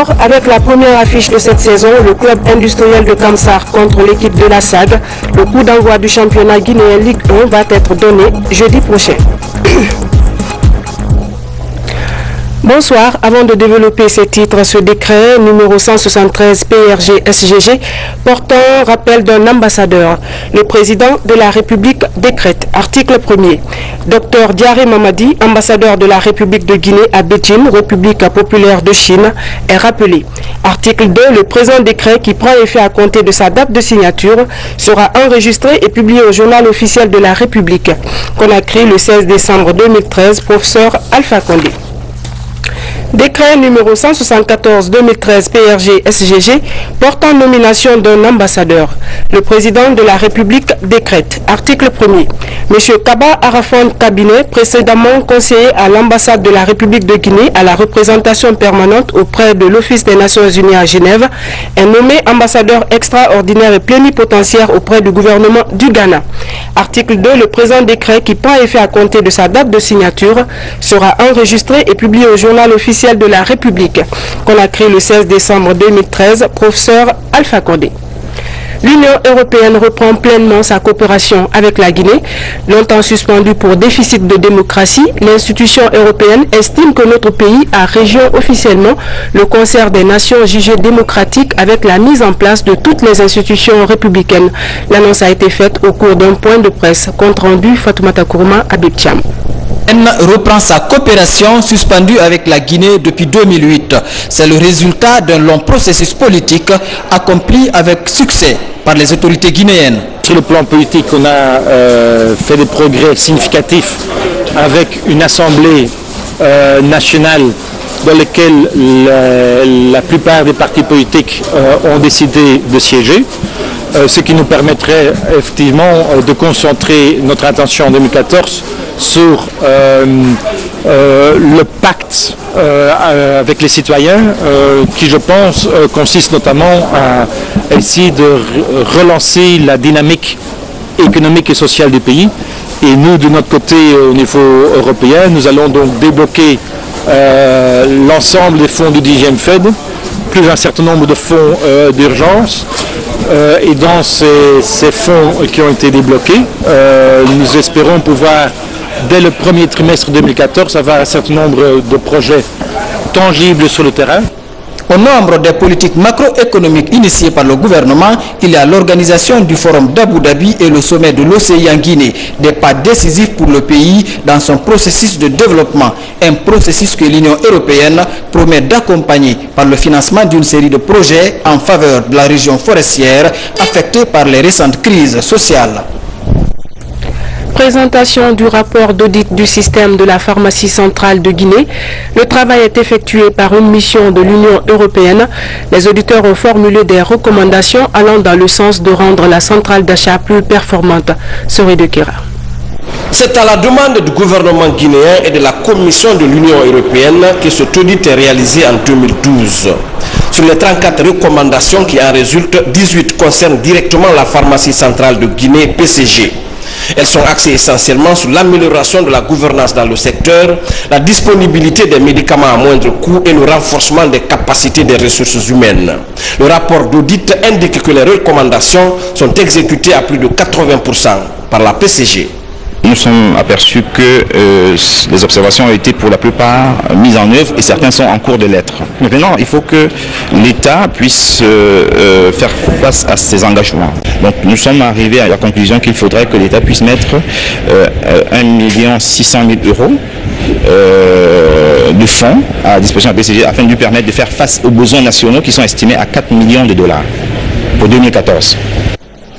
sport, avec la première affiche de cette saison, le club industriel de Kamsar contre l'équipe de la SAG. Le coup d'envoi du championnat guinéen Ligue 1 va être donné jeudi prochain. Bonsoir. Avant de développer ces titres, ce décret numéro 173 PRG-SGG portant rappel d'un ambassadeur. Le président de la République décrète. Article 1er. Dr Diaré Mamadi, ambassadeur de la République de Guinée à Beijing, République populaire de Chine, est rappelé. Article 2. Le présent décret qui prend effet à compter de sa date de signature sera enregistré et publié au journal officiel de la République. Conakry le 16 décembre 2013, professeur Alpha Condé. Décret numéro 174-2013 PRG-SGG portant nomination d'un ambassadeur. Le président de la République décrète. Article 1er. M. Kaba Arafon Kabinet, précédemment conseiller à l'ambassade de la République de Guinée à la représentation permanente auprès de l'Office des Nations Unies à Genève, est nommé ambassadeur extraordinaire et plénipotentiaire auprès du gouvernement du Ghana. Article 2. Le présent décret qui prend effet à compter de sa date de signature sera enregistré et publié au journal officiel de la République. Conakry le 16 décembre 2013, professeur Alpha Condé. L'Union européenne reprend pleinement sa coopération avec la Guinée. Longtemps suspendue pour déficit de démocratie, l'institution européenne estime que notre pays a rejoint officiellement le concert des nations jugées démocratiques avec la mise en place de toutes les institutions républicaines. L'annonce a été faite au cours d'un point de presse. Compte rendu Fatoumata Kourma à Bipcham. Reprend sa coopération suspendue avec la Guinée depuis 2008. C'est le résultat d'un long processus politique accompli avec succès par les autorités guinéennes. Sur le plan politique, on a fait des progrès significatifs avec une assemblée nationale dans laquelle la plupart des partis politiques ont décidé de siéger. Ce qui nous permettrait effectivement de concentrer notre attention en 2014 sur le pacte avec les citoyens qui, je pense, consiste notamment à essayer de relancer la dynamique économique et sociale du pays. Et nous, de notre côté, au niveau européen, nous allons donc débloquer l'ensemble des fonds du 10e Fed, plus un certain nombre de fonds d'urgence. Et dans ces fonds qui ont été débloqués, nous espérons pouvoir, dès le premier trimestre 2014, avoir un certain nombre de projets tangibles sur le terrain. Au nombre des politiques macroéconomiques initiées par le gouvernement, il y a l'organisation du Forum d'Abu Dhabi et le sommet de l'OCI en Guinée, des pas décisifs pour le pays dans son processus de développement, un processus que l'Union européenne promet d'accompagner par le financement d'une série de projets en faveur de la région forestière affectée par les récentes crises sociales. Présentation du rapport d'audit du système de la pharmacie centrale de Guinée. Le travail est effectué par une mission de l'Union européenne. Les auditeurs ont formulé des recommandations allant dans le sens de rendre la centrale d'achat plus performante. Soré de Kira. C'est à la demande du gouvernement guinéen et de la Commission de l'Union européenne que cet audit est réalisé en 2012. Sur les 34 recommandations qui en résultent, 18 concernent directement la pharmacie centrale de Guinée, PCG. Elles sont axées essentiellement sur l'amélioration de la gouvernance dans le secteur, la disponibilité des médicaments à moindre coût et le renforcement des capacités des ressources humaines. Le rapport d'audit indique que les recommandations sont exécutées à plus de 80% par la PCG. Nous sommes aperçus que les observations ont été pour la plupart mises en œuvre et certains sont en cours de l'être. Maintenant, il faut que l'État puisse faire face à ses engagements. Donc nous sommes arrivés à la conclusion qu'il faudrait que l'État puisse mettre 1 600 000 € de fonds à disposition de la PCG afin de lui permettre de faire face aux besoins nationaux qui sont estimés à 4 millions de dollars pour 2014.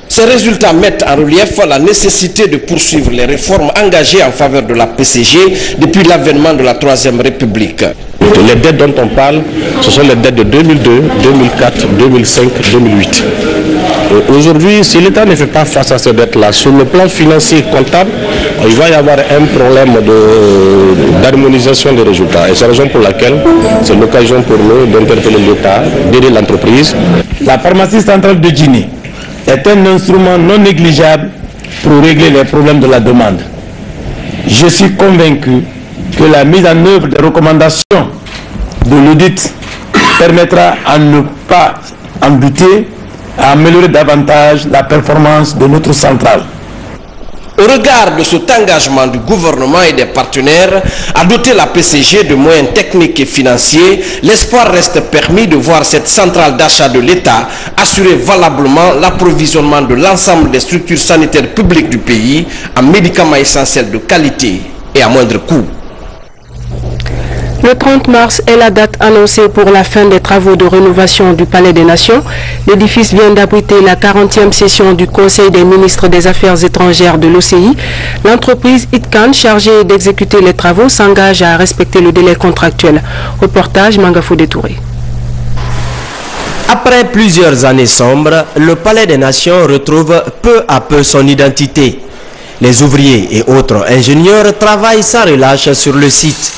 Ces résultats mettent en relief la nécessité de poursuivre les réformes engagées en faveur de la PCG depuis l'avènement de la Troisième République. Les dettes dont on parle, ce sont les dettes de 2002, 2004, 2005, 2008. Aujourd'hui, si l'État ne fait pas face à ces dettes-là, sur le plan financier et comptable, il va y avoir un problème d'harmonisation des résultats. Et c'est la raison pour laquelle c'est l'occasion pour nous d'interpeller l'État, d'aider l'entreprise. La pharmacie centrale de Guinée est un instrument non négligeable pour régler les problèmes de la demande. Je suis convaincu que la mise en œuvre des recommandations de l'audit permettra à ne pas en douter, à améliorer davantage la performance de notre centrale. Au regard de cet engagement du gouvernement et des partenaires à doter la PCG de moyens techniques et financiers, l'espoir reste permis de voir cette centrale d'achat de l'État assurer valablement l'approvisionnement de l'ensemble des structures sanitaires publiques du pays en médicaments essentiels de qualité et à moindre coût. Le 30 mars est la date annoncée pour la fin des travaux de rénovation du Palais des Nations. L'édifice vient d'abriter la 40e session du Conseil des ministres des Affaires étrangères de l'OCI. L'entreprise ITCAN, chargée d'exécuter les travaux, s'engage à respecter le délai contractuel. Reportage Mangafou Détouré. Après plusieurs années sombres, le Palais des Nations retrouve peu à peu son identité. Les ouvriers et autres ingénieurs travaillent sans relâche sur le site.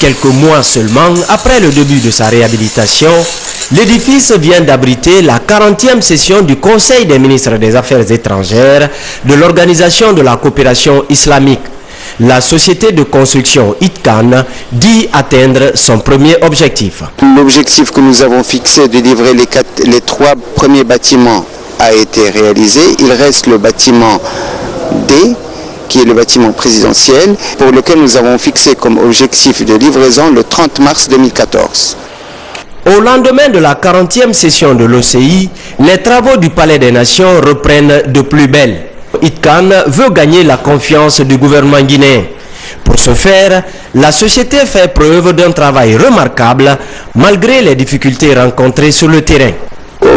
Quelques mois seulement après le début de sa réhabilitation, l'édifice vient d'abriter la 40e session du Conseil des ministres des Affaires étrangères de l'Organisation de la coopération islamique. La société de construction ITCAN dit atteindre son premier objectif. L'objectif que nous avons fixé de livrer les 3 premiers bâtiments a été réalisé. Il reste le bâtiment D, qui est le bâtiment présidentiel, pour lequel nous avons fixé comme objectif de livraison le 30 mars 2014. Au lendemain de la 40e session de l'OCI, les travaux du Palais des Nations reprennent de plus belle. ITCAN veut gagner la confiance du gouvernement guinéen. Pour ce faire, la société fait preuve d'un travail remarquable malgré les difficultés rencontrées sur le terrain.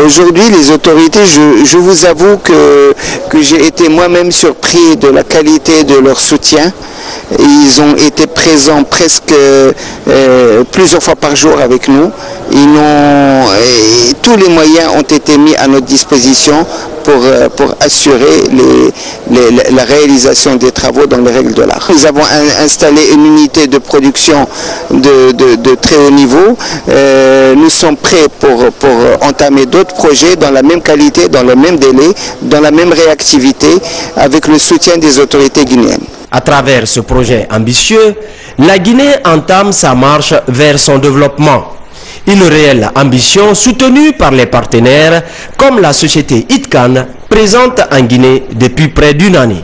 Aujourd'hui, les autorités, je vous avoue que j'ai été moi-même surpris de la qualité de leur soutien. Ils ont été présents presque plusieurs fois par jour avec nous. Tous les moyens ont été mis à notre disposition pour assurer la réalisation des travaux dans les règles de l'art. Nous avons installé une unité de production de très haut niveau. Nous sommes prêts pour entamer d'autres projets dans la même qualité, dans le même délai, dans la même réactivité, avec le soutien des autorités guinéennes. À travers ce projet ambitieux, la Guinée entame sa marche vers son développement. Une réelle ambition soutenue par les partenaires comme la société ITCAN présente en Guinée depuis près d'une année.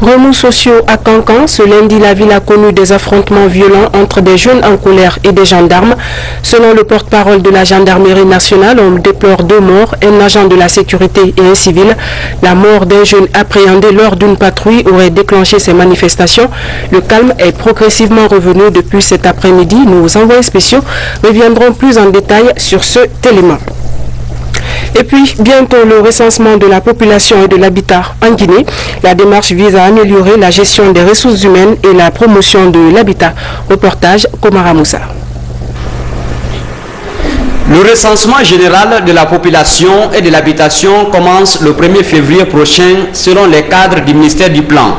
Remous sociaux à Cancan. Ce lundi, la ville a connu des affrontements violents entre des jeunes en colère et des gendarmes. Selon le porte-parole de la gendarmerie nationale, on déplore 2 morts, un agent de la sécurité et un civil. La mort d'un jeune appréhendé lors d'une patrouille aurait déclenché ces manifestations. Le calme est progressivement revenu depuis cet après-midi. Nos envoyés spéciaux reviendront plus en détail sur cet élément. Et puis, bientôt le recensement de la population et de l'habitat en Guinée. La démarche vise à améliorer la gestion des ressources humaines et la promotion de l'habitat. Reportage Komara Moussa. Le recensement général de la population et de l'habitation commence le 1er février prochain selon les cadres du ministère du Plan.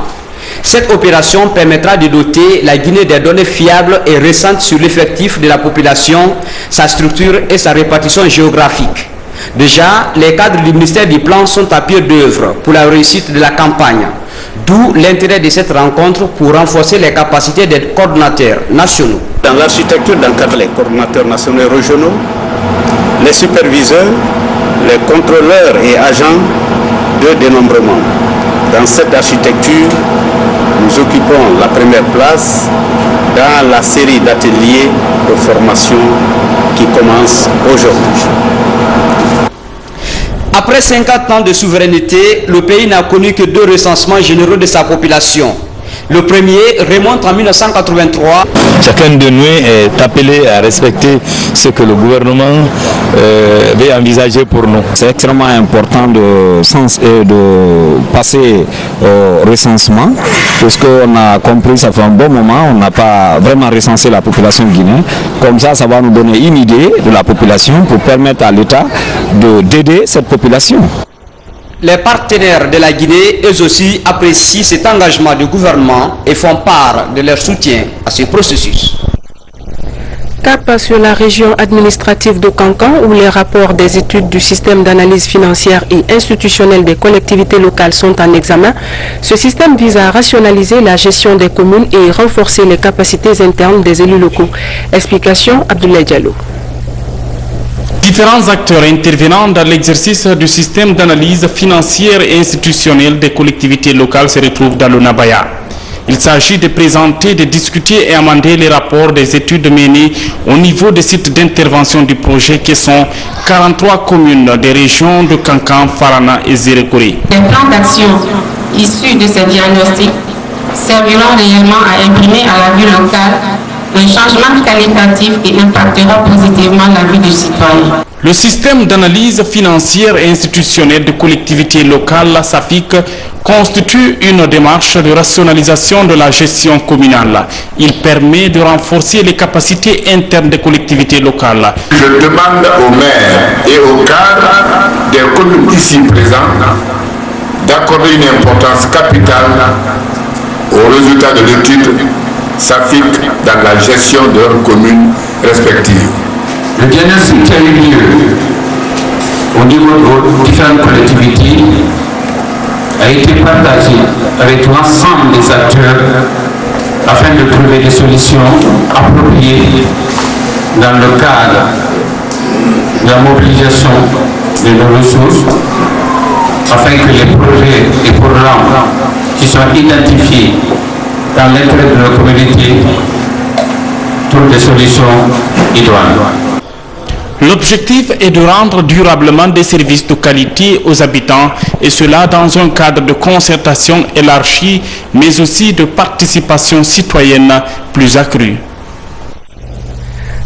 Cette opération permettra de doter la Guinée des données fiables et récentes sur l'effectif de la population, sa structure et sa répartition géographique. Déjà, les cadres du ministère du Plan sont à pied d'œuvre pour la réussite de la campagne. D'où l'intérêt de cette rencontre pour renforcer les capacités des coordonnateurs nationaux. Dans l'architecture d'encadrer les coordonnateurs nationaux et régionaux, les superviseurs, les contrôleurs et agents de dénombrement. Dans cette architecture, nous occupons la première place dans la série d'ateliers de formation qui commence aujourd'hui. Après 50 ans de souveraineté, le pays n'a connu que 2 recensements généraux de sa population. Le premier remonte en 1983. Chacun de nous est appelé à respecter ce que le gouvernement veut envisager pour nous. C'est extrêmement important de passer au recensement, puisqu'on a compris, ça fait un bon moment, on n'a pas vraiment recensé la population guinéenne. Comme ça, ça va nous donner une idée de la population pour permettre à l'État d'aider cette population. Les partenaires de la Guinée, eux aussi, apprécient cet engagement du gouvernement et font part de leur soutien à ce processus. Cap sur la région administrative de Kankan où les rapports des études du système d'analyse financière et institutionnelle des collectivités locales sont en examen. Ce système vise à rationaliser la gestion des communes et renforcer les capacités internes des élus locaux. Explication Abdoulaye Diallo. Différents acteurs intervenant dans l'exercice du système d'analyse financière et institutionnelle des collectivités locales se retrouvent dans le Nabaya. Il s'agit de présenter, de discuter et amender les rapports des études menées au niveau des sites d'intervention du projet qui sont 43 communes des régions de Kankan, Farana et Zérekori. Les plans d'action issus de ces diagnostics serviront réellement à imprimer à la vie locale un changement qualitatif qui impactera positivement la vie du citoyen. Le système d'analyse financière et institutionnelle de collectivités locales, la SAFIC, constitue une démarche de rationalisation de la gestion communale. Il permet de renforcer les capacités internes des collectivités locales. Je demande aux maires et aux cadres des communes ici présentes d'accorder une importance capitale aux résultats de l'étude SAFIC dans la gestion de leurs communes respectives. Le diagnostic qui a eu lieu au niveau de différentes collectivités a été partagé avec l'ensemble des acteurs afin de trouver des solutions appropriées dans le cadre de la mobilisation de nos ressources afin que les projets et programmes qui sont identifiés dans l'intérêt de nos communautés trouvent des solutions idoines. L'objectif est de rendre durablement des services de qualité aux habitants et cela dans un cadre de concertation élargie mais aussi de participation citoyenne plus accrue.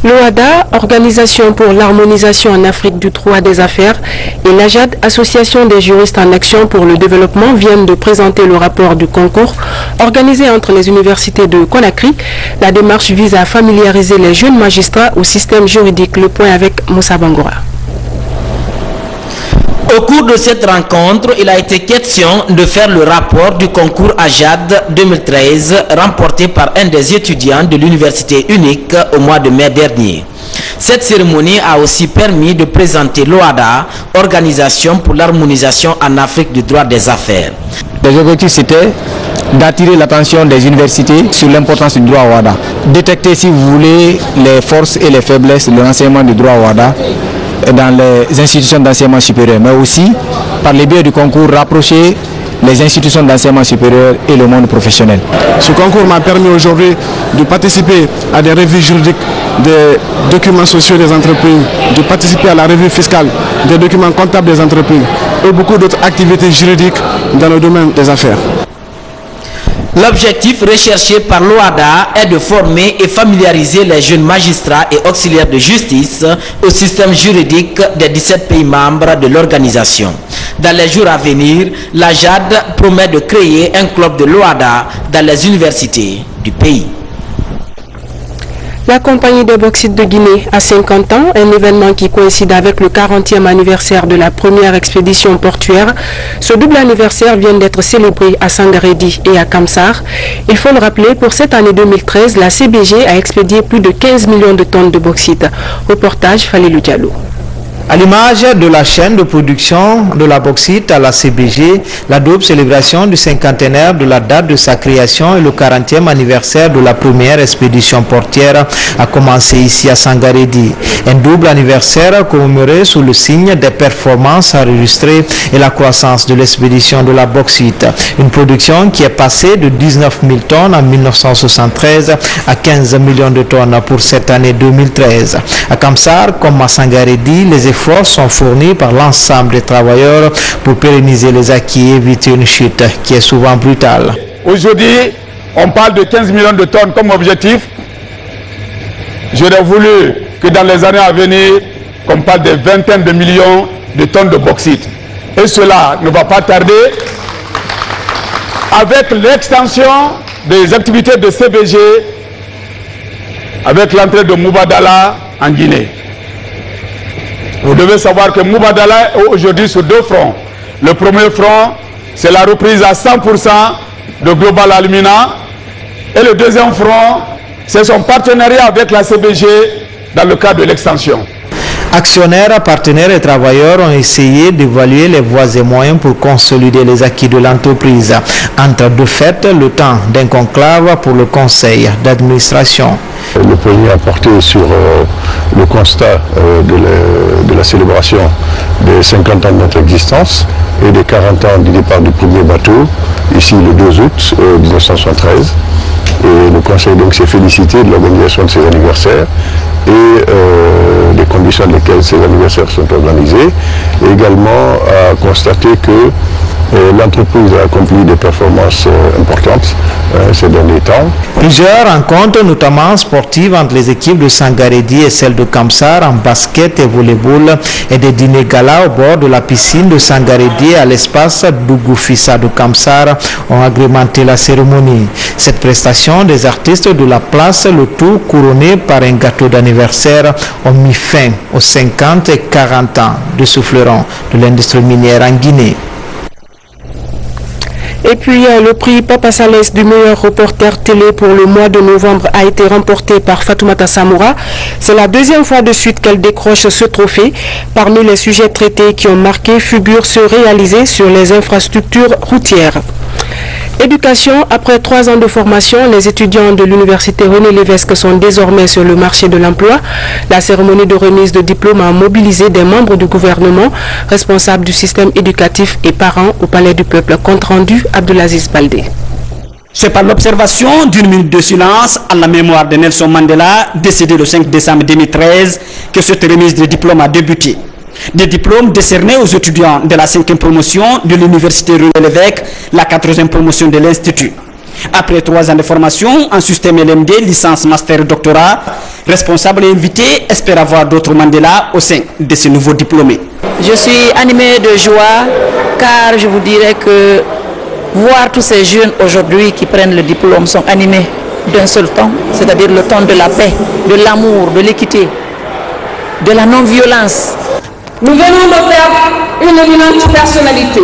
L'OADA, Organisation pour l'harmonisation en Afrique du droit des affaires, et l'AJAD, Association des juristes en action pour le développement, viennent de présenter le rapport du concours organisé entre les universités de Conakry. La démarche vise à familiariser les jeunes magistrats au système juridique. Le point avec Moussa Bangoura. Au cours de cette rencontre, il a été question de faire le rapport du concours AJAD 2013 remporté par un des étudiants de l'université unique au mois de mai dernier. Cette cérémonie a aussi permis de présenter l'OADA, Organisation pour l'harmonisation en Afrique du droit des affaires. Les objectifs c'était d'attirer l'attention des universités sur l'importance du droit OADA, détecter si vous voulez les forces et les faiblesses de l'enseignement du droit OADA dans les institutions d'enseignement supérieur, mais aussi par les biais du concours rapprocher les institutions d'enseignement supérieur et le monde professionnel. Ce concours m'a permis aujourd'hui de participer à des revues juridiques des documents sociaux des entreprises, de participer à la revue fiscale des documents comptables des entreprises et beaucoup d'autres activités juridiques dans le domaine des affaires. L'objectif recherché par l'OADA est de former et familiariser les jeunes magistrats et auxiliaires de justice au système juridique des 17 pays membres de l'organisation. Dans les jours à venir, la JAD promet de créer un club de l'OADA dans les universités du pays. La compagnie de bauxite de Guinée a 50 ans, un événement qui coïncide avec le 40e anniversaire de la première expédition portuaire. Ce double anniversaire vient d'être célébré à Sangaredi et à Kamsar. Il faut le rappeler, pour cette année 2013, la CBG a expédié plus de 15 millions de tonnes de bauxite. Reportage Falilou Diallo. À l'image de la chaîne de production de la bauxite à la CBG, la double célébration du cinquantenaire de la date de sa création et le 40e anniversaire de la première expédition portière a commencé ici à Sangaredi. Un double anniversaire commémoré sous le signe des performances enregistrées et la croissance de l'expédition de la bauxite. Une production qui est passée de 19 000 tonnes en 1973 à 15 millions de tonnes pour cette année 2013. À Kamsar comme à Sangaredi, les efforts sont fournis par l'ensemble des travailleurs pour pérenniser les acquis et éviter une chute qui est souvent brutale. Aujourd'hui, on parle de 15 millions de tonnes comme objectif. J'aurais voulu que dans les années à venir, qu'on parle des vingtaines de millions de tonnes de bauxite. Et cela ne va pas tarder avec l'extension des activités de CBG, avec l'entrée de Mubadala en Guinée. Vous devez savoir que Mubadala est aujourd'hui sur deux fronts. Le premier front, c'est la reprise à 100% de Global Alumina. Et le deuxième front, c'est son partenariat avec la CBG dans le cadre de l'extension. Actionnaires, partenaires et travailleurs ont essayé d'évaluer les voies et moyens pour consolider les acquis de l'entreprise. Entre deux fêtes, le temps d'un conclave pour le conseil d'administration. Le premier a porté sur le constat de la célébration des 50 ans de notre existence et des 40 ans du départ du premier bateau, ici le 2 août 1973. Et le conseil donc s'est félicité de l'organisation de ces anniversaires et des conditions dans lesquelles ces anniversaires sont organisés, et également a constaté que l'entreprise a accompli des performances importantes ces derniers temps. Plusieurs rencontres, notamment sportives, entre les équipes de Sangaredi et celles de Kamsar en basket et volleyball, et des dîners gala au bord de la piscine de Sangaredi à l'espace Dougoufissa de Kamsar ont agrémenté la cérémonie. Cette prestation des artistes de la place, le tout couronné par un gâteau d'anniversaire, ont mis fin aux 50 et 40 ans de souffleron de l'industrie minière en Guinée. Et puis le prix Papa Salès du meilleur reporter télé pour le mois de novembre a été remporté par Fatoumata Samoura. C'est la deuxième fois de suite qu'elle décroche ce trophée. Parmi les sujets traités qui ont marqué, figurent ceux réalisés sur les infrastructures routières. Éducation, après 3 ans de formation, les étudiants de l'université René Lévesque sont désormais sur le marché de l'emploi. La cérémonie de remise de diplôme a mobilisé des membres du gouvernement, responsables du système éducatif et parents au Palais du Peuple. Compte rendu, Abdelaziz Baldé. C'est par l'observation d'une minute de silence à la mémoire de Nelson Mandela, décédé le 5 décembre 2013, que cette remise de diplôme a débuté. Des diplômes décernés aux étudiants de la 5e promotion de l'université René Lévesque, la 4e promotion de l'Institut. Après 3 ans de formation en système LMD, licence, master et doctorat, responsables et invités espèrent avoir d'autres Mandela au sein de ces nouveaux diplômés. Je suis animée de joie car je vous dirais que voir tous ces jeunes aujourd'hui qui prennent le diplôme sont animés d'un seul temps, c'est-à-dire le temps de la paix, de l'amour, de l'équité, de la non-violence. Nous venons de perdre une éminente personnalité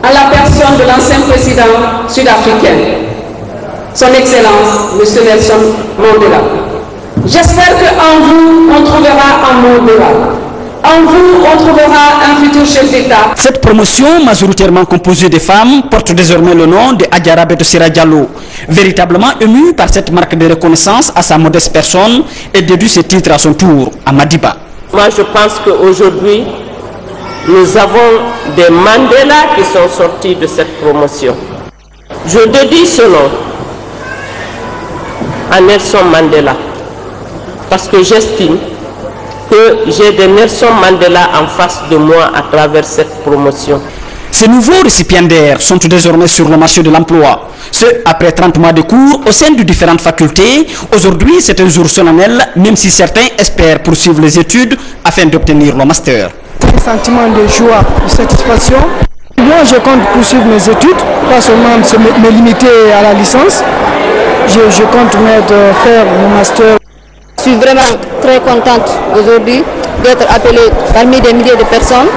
à la personne de l'ancien président sud-africain, son Excellence, M. Nelson Mandela. J'espère qu'en vous, on trouvera un Mandela. En vous, on trouvera un futur chef d'État. Cette promotion, majoritairement composée de femmes, porte désormais le nom de Adjara Beto Sira Diallo. Véritablement émue par cette marque de reconnaissance à sa modeste personne, et déduit ce titre à son tour à Madiba. Moi, je pense qu'aujourd'hui, nous avons des Mandela qui sont sortis de cette promotion. Je dédie ce nom à Nelson Mandela, parce que j'estime que j'ai des Nelson Mandela en face de moi à travers cette promotion. Ces nouveaux récipiendaires sont désormais sur le marché de l'emploi. Ce, après 30 mois de cours au sein de différentes facultés. Aujourd'hui, c'est un jour solennel, même si certains espèrent poursuivre les études afin d'obtenir le master. Un sentiment de joie, de satisfaction. Moi, je compte poursuivre mes études, pas seulement me limiter à la licence. Je compte faire mon master. Je suis vraiment très contente aujourd'hui d'être appelée parmi des milliers de personnes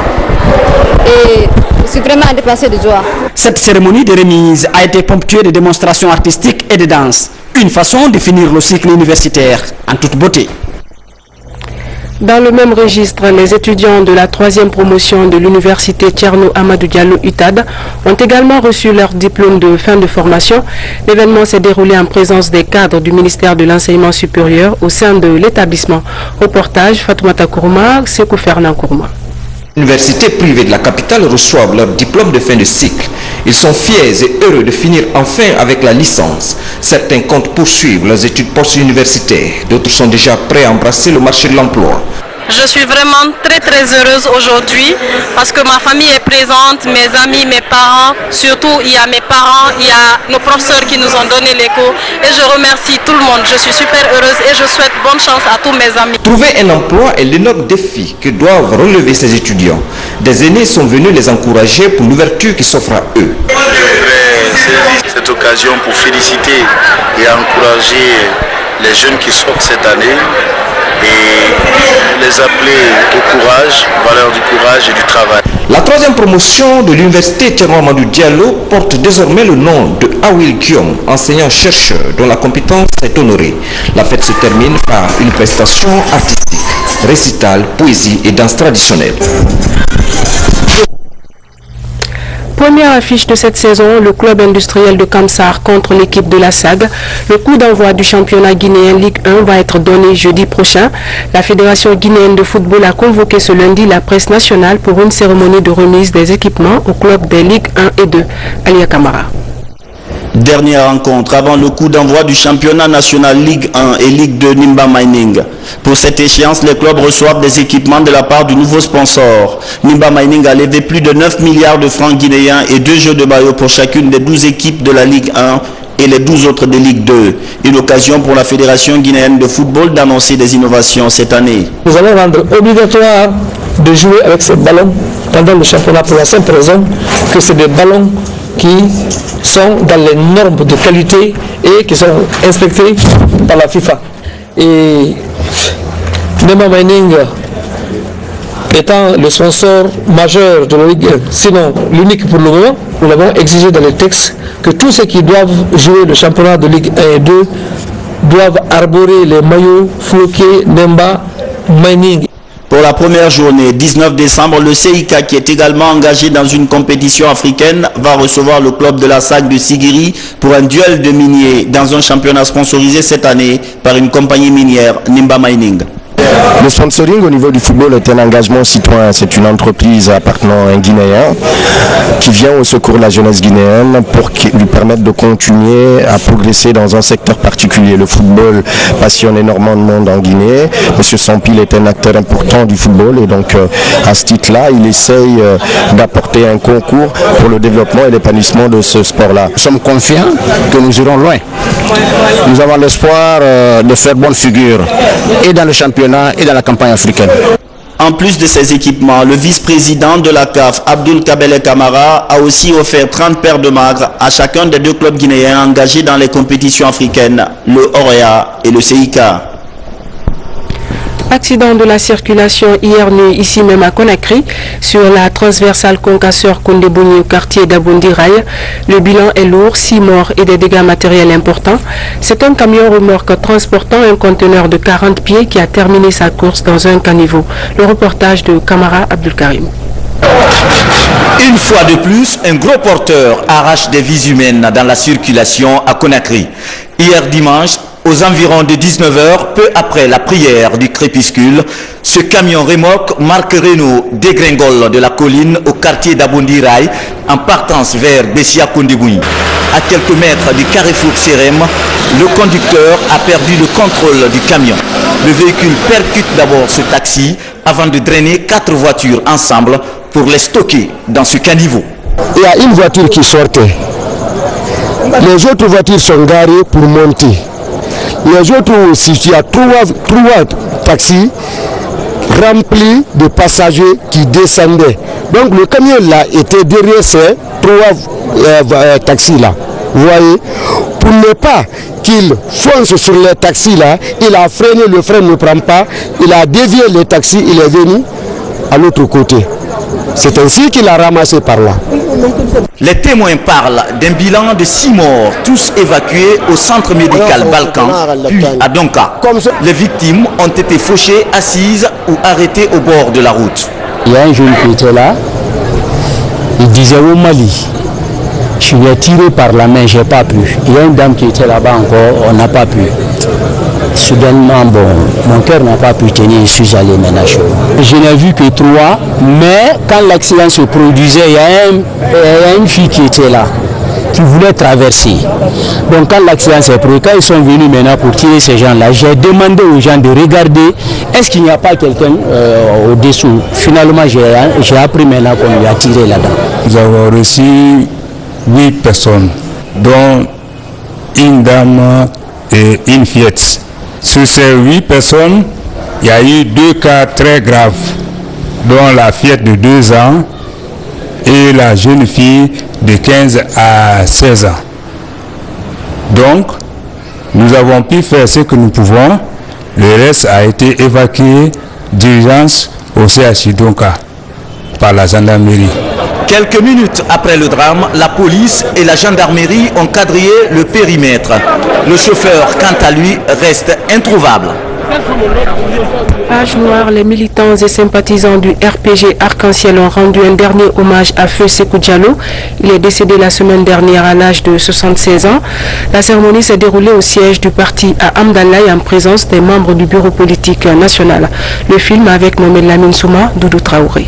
et je suis vraiment dépassée de joie. Cette cérémonie de remise a été ponctuée de démonstrations artistiques et de danse, une façon de finir le cycle universitaire en toute beauté. Dans le même registre, les étudiants de la 3e promotion de l'université Thierno Amadou Diallo UTAD ont également reçu leur diplôme de fin de formation. L'événement s'est déroulé en présence des cadres du ministère de l'Enseignement supérieur au sein de l'établissement. Reportage Fatoumata Kourma, Sekou Fernand Kourma. Les universités privées de la capitale reçoivent leur diplôme de fin de cycle. Ils sont fiers et heureux de finir enfin avec la licence. Certains comptent poursuivre leurs études post-universitaires. D'autres sont déjà prêts à embrasser le marché de l'emploi. Je suis vraiment très heureuse aujourd'hui parce que ma famille est présente, mes amis, mes parents, surtout il y a mes parents, il y a nos professeurs qui nous ont donné les cours et je remercie tout le monde. Je suis super heureuse et je souhaite bonne chance à tous mes amis. Trouver un emploi est l'énorme défi que doivent relever ces étudiants. Des aînés sont venus les encourager pour l'ouverture qui s'offre à eux. Je voudrais saisir cette occasion pour féliciter et encourager les jeunes qui sortent cette année et les appeler au courage, valeur du courage et du travail. La troisième promotion de l'université Thierno Amadou Diallo porte désormais le nom de Awil Guillaume, enseignant-chercheur dont la compétence est honorée. La fête se termine par une prestation artistique, récital, poésie et danse traditionnelle. Première affiche de cette saison, le club industriel de Kamsar contre l'équipe de la SAG. Le coup d'envoi du championnat guinéen Ligue 1 va être donné jeudi prochain. La Fédération guinéenne de football a convoqué ce lundi la presse nationale pour une cérémonie de remise des équipements au club des Ligues 1 et 2. Alia Kamara. Dernière rencontre avant le coup d'envoi du championnat national Ligue 1 et Ligue 2 Nimba Mining. Pour cette échéance, les clubs reçoivent des équipements de la part du nouveau sponsor. Nimba Mining a levé plus de 9 milliards de francs guinéens et 2 jeux de maillot pour chacune des 12 équipes de la Ligue 1 et les 12 autres de Ligue 2. Une occasion pour la Fédération guinéenne de football d'annoncer des innovations cette année. Nous allons rendre obligatoire de jouer avec ces ballons pendant le championnat pour la simple raison que c'est des ballons qui sont dans les normes de qualité et qui sont inspectés par la FIFA. Et Nimba Mining étant le sponsor majeur de la Ligue 1, sinon l'unique pour le moment, nous l'avons exigé dans les textes que tous ceux qui doivent jouer le championnat de Ligue 1 et 2 doivent arborer les maillots floqués Nimba Mining. Pour la première journée, 19 décembre, le CIK, qui est également engagé dans une compétition africaine, va recevoir le club de la SAG de Sigiri pour un duel de miniers dans un championnat sponsorisé cette année par une compagnie minière, Nimba Mining. Le sponsoring au niveau du football est un engagement citoyen. C'est une entreprise appartenant à un Guinéen qui vient au secours de la jeunesse guinéenne pour lui permettre de continuer à progresser dans un secteur particulier. Le football passionne énormément de monde en Guinée. Monsieur Sampil est un acteur important du football et donc à ce titre-là, il essaye d'apporter un concours pour le développement et l'épanouissement de ce sport-là. Nous sommes confiants que nous irons loin. Nous avons l'espoir de faire bonne figure et dans le championnat et dans la campagne africaine. En plus de ces équipements, le vice-président de la CAF, Abdul Kabele Kamara, a aussi offert 30 paires de magres à chacun des 2 clubs guinéens engagés dans les compétitions africaines, le Orea et le CIK. Accident de la circulation hier nuit ici même à Conakry sur la transversale Concasseur Kondebouni au quartier d'Abondi Rail. Le bilan est lourd, 6 morts et des dégâts matériels importants. C'est un camion remorque transportant un conteneur de 40 pieds qui a terminé sa course dans un caniveau. Le reportage de Kamara Abdul Karim. Une fois de plus, un gros porteur arrache des vies humaines dans la circulation à Conakry. Hier dimanche, aux environs de 19h, peu après la prière du crépuscule, ce camion remorque Marc Renault dégringole de la colline au quartier d'Abondi Rail en partance vers Bessia Kondebouni. À quelques mètres du carrefour Sérém, le conducteur a perdu le contrôle du camion. Le véhicule percute d'abord ce taxi avant de drainer 4 voitures ensemble pour les stocker dans ce caniveau. Il y a une voiture qui sortait. Les autres voitures sont garées pour monter. Les autres aussi, il y a 3 taxis remplis de passagers qui descendaient. Donc le camion là était derrière ces 3 taxis là. Vous voyez, pour ne pas qu'il fonce sur les taxis là, il a freiné, le frein ne prend pas, il a dévié les taxis, il est venu à l'autre côté. C'est ainsi qu'il a ramassé par là. Les témoins parlent d'un bilan de 6 morts, tous évacués au centre médical Balkan, puis à Donka. Les victimes ont été fauchées, assises ou arrêtées au bord de la route. Il y a un jeune qui était là, il disait au Mali, je lui ai tiré par la main, j'ai pas pu. Il y a une dame qui était là-bas encore, on n'a pas pu. Soudainement, bon, mon cœur n'a pas pu tenir, je suis allé maintenant chez moi. Je n'ai vu que 3, mais quand l'accident se produisait, il y a une fille qui était là, qui voulait traverser. Donc quand l'accident s'est produit, quand ils sont venus maintenant pour tirer ces gens-là, j'ai demandé aux gens de regarder, est-ce qu'il n'y a pas quelqu'un au-dessous. Finalement, j'ai appris maintenant qu'on lui a tiré là-dedans. Nous avons reçu 8 personnes, dont une dame et une fillette. Sur ces 8 personnes, il y a eu 2 cas très graves, dont la fillette de 2 ans et la jeune fille de 15 à 16 ans. Donc, nous avons pu faire ce que nous pouvons. Le reste a été évacué d'urgence au CHU Donka. par la gendarmerie. Quelques minutes après le drame, la police et la gendarmerie ont quadrillé le périmètre. Le chauffeur, quant à lui, reste introuvable. Page noire, les militants et sympathisants du RPG Arc-en-Ciel ont rendu un dernier hommage à Feu Sékou Diallo. Il est décédé la semaine dernière à l'âge de 76 ans. La cérémonie s'est déroulée au siège du parti à Amdalaï en présence des membres du bureau politique national. Le film avec Mohamed Lamine Souma, Doudou Traoré.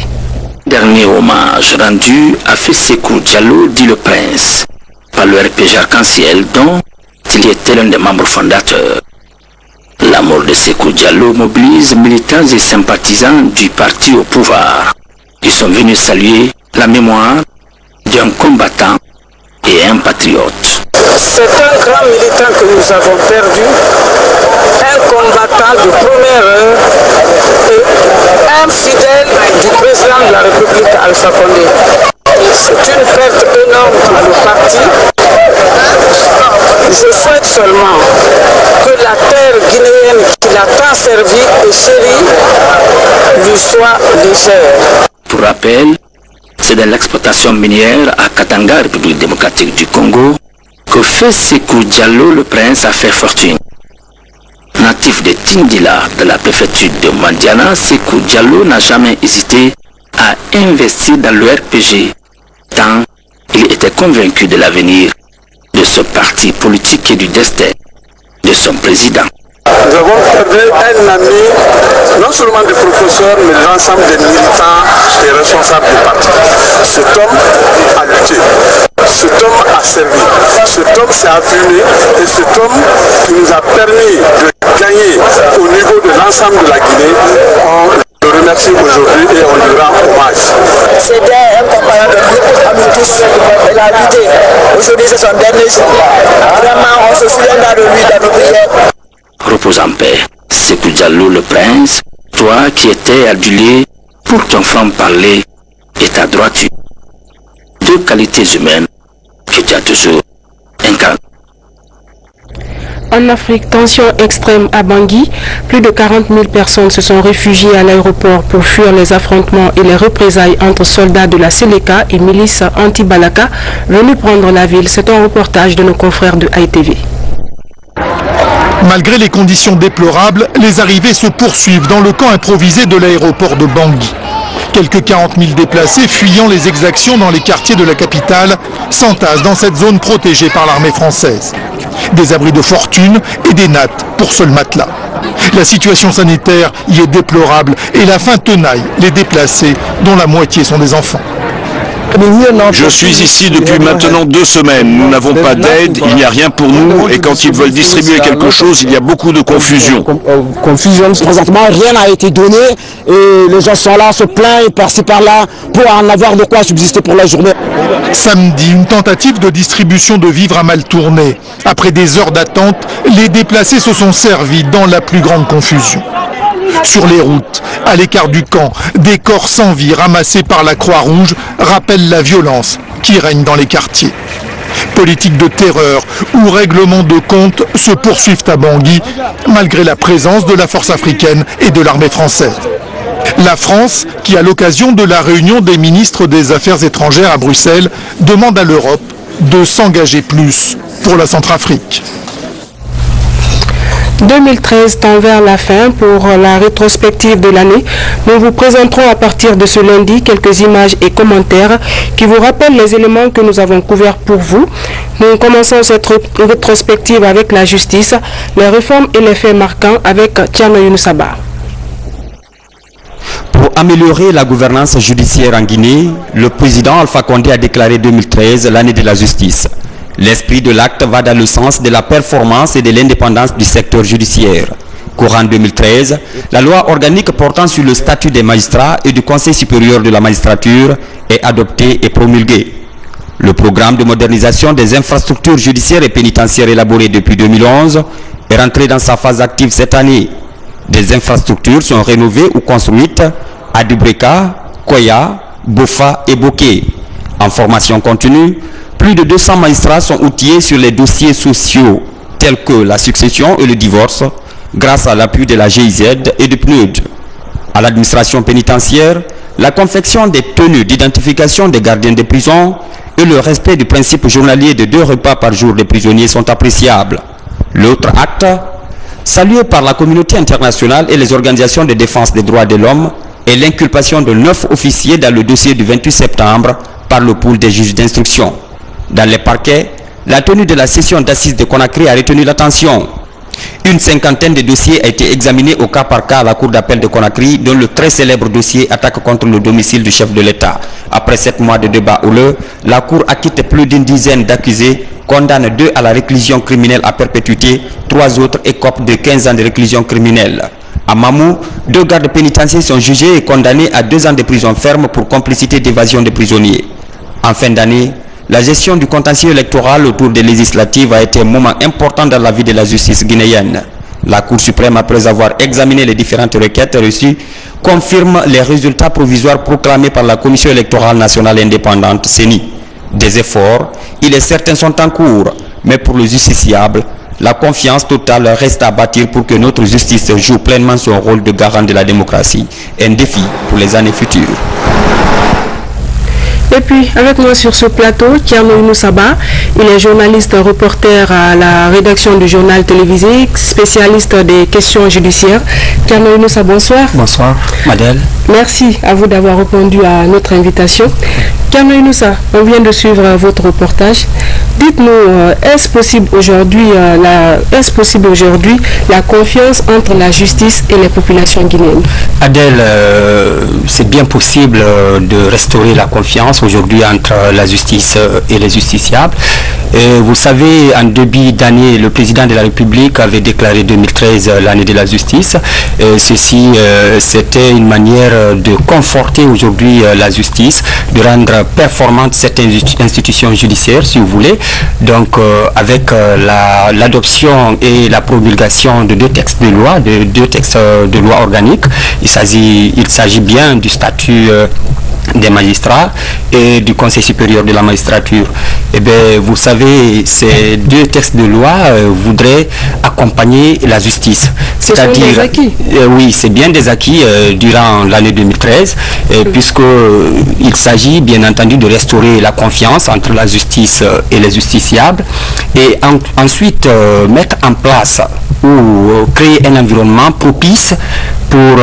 Dernier hommage rendu à Feu Sékou Diallo, dit le prince, par le RPG Arc-en-Ciel dont il était l'un des membres fondateurs. La mort de Sékou Diallo mobilise militants et sympathisants du parti au pouvoir. Ils sont venus saluer la mémoire d'un combattant et un patriote. C'est un grand militant que nous avons perdu, un combattant de première heure et un fidèle du président de la République Alpha Condé. C'est une perte énorme pour le parti. Je souhaite seulement que la terre guinéenne qui l'a tant servi et chérie lui soit légère. Pour rappel, c'est dans l'exploitation minière à Katanga, République démocratique du Congo, que Feu Sékou Diallo, le prince, a fait fortune. Natif de Tindila, de la préfecture de Mandiana, Sékou Diallo n'a jamais hésité à investir dans le RPG, tant il était convaincu de l'avenir de ce parti politique et du destin de son président. Nous avons perdu un ami, non seulement des professeurs, mais l'ensemble des militants et responsables du parti. Cet homme a lutté, cet homme a servi, cet homme s'est affirmé et cet homme qui nous a permis de gagner au niveau de l'ensemble de la Guinée, on le remercie aujourd'hui et on lui rend hommage. C'était un compagnon de lutte à nous tous. Il a lutté. Aujourd'hui c'est son dernier jour. Vraiment on se souviendra de lui dans nos prières. Repose en paix, Sékou Diallo le prince, toi qui étais adulé pour ton franc-parler et ta droiture. Deux qualités humaines que tu as toujours incarnées. En Afrique, tension extrême à Bangui. Plus de 40 000 personnes se sont réfugiées à l'aéroport pour fuir les affrontements et les représailles entre soldats de la Séléka et milices anti-Balaka venus prendre la ville. C'est un reportage de nos confrères de ITV. Malgré les conditions déplorables, les arrivées se poursuivent dans le camp improvisé de l'aéroport de Bangui. Quelques 40 000 déplacés fuyant les exactions dans les quartiers de la capitale s'entassent dans cette zone protégée par l'armée française. Des abris de fortune et des nattes pour seul matelas. La situation sanitaire y est déplorable et la faim tenaille les déplacés dont la moitié sont des enfants. Je suis ici depuis maintenant 2 semaines. Nous n'avons pas d'aide, il n'y a rien pour nous et quand ils veulent distribuer quelque chose, il y a beaucoup de confusion. Présentement, rien n'a été donné et les gens sont là, se plaignent par-ci par-là pour en avoir de quoi subsister pour la journée. Samedi, une tentative de distribution de vivres a mal tourné. Après des heures d'attente, les déplacés se sont servis dans la plus grande confusion. Sur les routes, à l'écart du camp, des corps sans vie ramassés par la Croix-Rouge rappellent la violence qui règne dans les quartiers. Politique de terreur ou règlement de compte se poursuivent à Bangui, malgré la présence de la force africaine et de l'armée française. La France, qui à l'occasion de la réunion des ministres des Affaires étrangères à Bruxelles, demande à l'Europe de s'engager plus pour la Centrafrique. 2013 tend vers la fin pour la rétrospective de l'année. Nous vous présenterons à partir de ce lundi quelques images et commentaires qui vous rappellent les éléments que nous avons couverts pour vous. Nous commençons cette rétrospective avec la justice, les réformes et les faits marquants avec Tiano Younoussaba. Pour améliorer la gouvernance judiciaire en Guinée, le président Alpha Condé a déclaré 2013 l'année de la justice. L'esprit de l'acte va dans le sens de la performance et de l'indépendance du secteur judiciaire. Courant 2013, la loi organique portant sur le statut des magistrats et du Conseil supérieur de la magistrature est adoptée et promulguée. Le programme de modernisation des infrastructures judiciaires et pénitentiaires élaboré depuis 2011 est rentré dans sa phase active cette année. Des infrastructures sont rénovées ou construites à Dubreka, Koya, Bofa et Boké. En formation continue, plus de 200 magistrats sont outillés sur les dossiers sociaux tels que la succession et le divorce grâce à l'appui de la GIZ et du PNUD. À l'administration pénitentiaire, la confection des tenues d'identification des gardiens de prison et le respect du principe journalier de 2 repas par jour des prisonniers sont appréciables. L'autre acte, salué par la communauté internationale et les organisations de défense des droits de l'homme, est l'inculpation de 9 officiers dans le dossier du 28 septembre par le pool des juges d'instruction. Dans les parquets, la tenue de la session d'assises de Conakry a retenu l'attention. Une cinquantaine de dossiers a été examinés au cas par cas à la cour d'appel de Conakry, dont le très célèbre dossier attaque contre le domicile du chef de l'État. Après 7 mois de débat houleux, la cour acquitte plus d'une dizaine d'accusés, condamne 2 à la réclusion criminelle à perpétuité, 3 autres écopent de 15 ans de réclusion criminelle. À Mamou, 2 gardes pénitentiaires sont jugés et condamnés à 2 ans de prison ferme pour complicité d'évasion des prisonniers. En fin d'année, la gestion du contentieux électoral autour des législatives a été un moment important dans la vie de la justice guinéenne. La Cour suprême, après avoir examiné les différentes requêtes reçues, confirme les résultats provisoires proclamés par la Commission électorale nationale indépendante, CENI. Des efforts, il est certain, sont en cours, mais pour le justiciable, la confiance totale reste à bâtir pour que notre justice joue pleinement son rôle de garant de la démocratie. Un défi pour les années futures. Et puis, avec moi sur ce plateau, Kiano Inoussaba, il est journaliste reporter à la rédaction du journal télévisé, spécialiste des questions judiciaires. Kiano Inoussaba, bonsoir. Bonsoir, Madel. Merci à vous d'avoir répondu à notre invitation. Kiano Inoussa, on vient de suivre votre reportage. Dites-nous, est-ce possible aujourd'hui la confiance entre la justice et les populations guinéennes? Adèle, c'est bien possible de restaurer la confiance aujourd'hui entre la justice et les justiciables. Et vous savez, en début d'année, le président de la République avait déclaré 2013 l'année de la justice. Ceci, c'était une manière de conforter aujourd'hui la justice, de rendre performante cette institution judiciaire, si vous voulez. Donc, avec l'adoption et la promulgation de 2 textes de loi, deux textes de loi organiques, il s'agit bien du statut des magistrats et du Conseil supérieur de la magistrature. Eh bien, vous savez, ces 2 textes de loi voudraient accompagner la justice. C'est-à-dire, des acquis. Oui, c'est bien des acquis durant l'année 2013, puisqu'il s'agit bien entendu de restaurer la confiance entre la justice et les justiciables, et ensuite mettre en place ou créer un environnement propice pour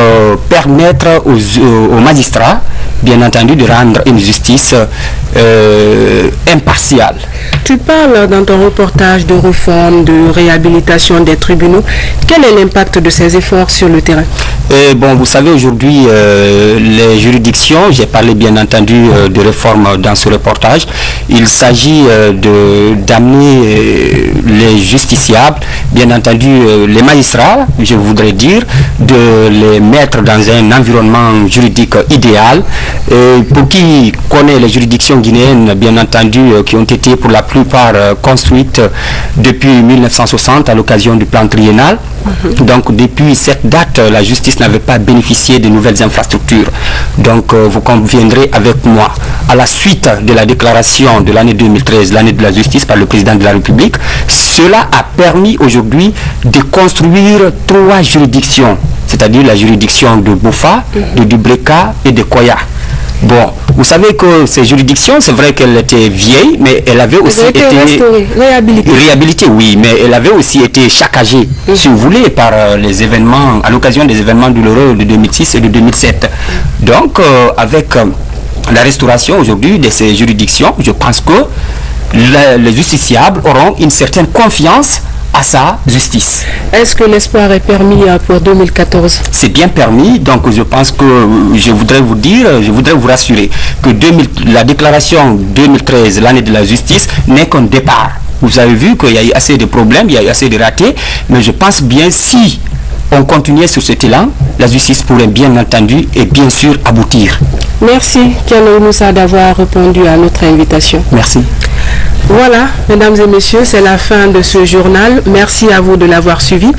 permettre aux magistrats, bien entendu, de rendre une justice impartiale. Tu parles dans ton reportage de réforme, de réhabilitation des tribunaux. Quel est l'impact de ces efforts sur le terrain? Bon, vous savez, aujourd'hui, les juridictions, j'ai parlé bien entendu de réforme dans ce reportage, il s'agit d'amener les justiciables, bien entendu les magistrats, je voudrais dire, de les mettre dans un environnement juridique idéal. Pour qui connaît les juridictions guinéennes, bien entendu, qui ont été pour la plupart construites depuis 1960 à l'occasion du plan triennal. Donc depuis cette date, la justice n'avait pas bénéficié de nouvelles infrastructures. Donc vous conviendrez avec moi, à la suite de la déclaration de l'année 2013, l'année de la justice par le président de la République, cela a permis aujourd'hui de construire 3 juridictions, c'est-à-dire la juridiction de Boufa, de Dubreka et de Koya. Bon, vous savez que ces juridictions, c'est vrai qu'elles étaient vieilles, mais elles avaient aussi été réhabilitées, oui, mais elles avaient aussi été saccagées, si vous voulez, par les événements, à l'occasion des événements douloureux de 2006 et de 2007. Donc, avec la restauration aujourd'hui de ces juridictions, je pense que les justiciables auront une certaine confiance à sa justice. Est-ce que l'espoir est permis pour 2014? C'est bien permis, donc je pense que je voudrais vous rassurer que la déclaration 2013, l'année de la justice, n'est qu'un départ. Vous avez vu qu'il y a eu assez de problèmes, il y a eu assez de ratés, mais je pense bien si on continuait sur cet élan, la justice pourrait bien entendu et bien sûr aboutir. Merci Kiano Inoussa d'avoir répondu à notre invitation. Merci. Voilà, mesdames et messieurs, c'est la fin de ce journal. Merci à vous de l'avoir suivi.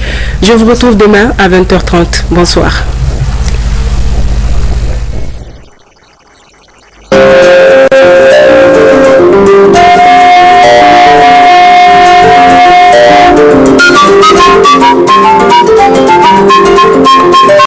Je vous retrouve demain à 20h30. Bonsoir.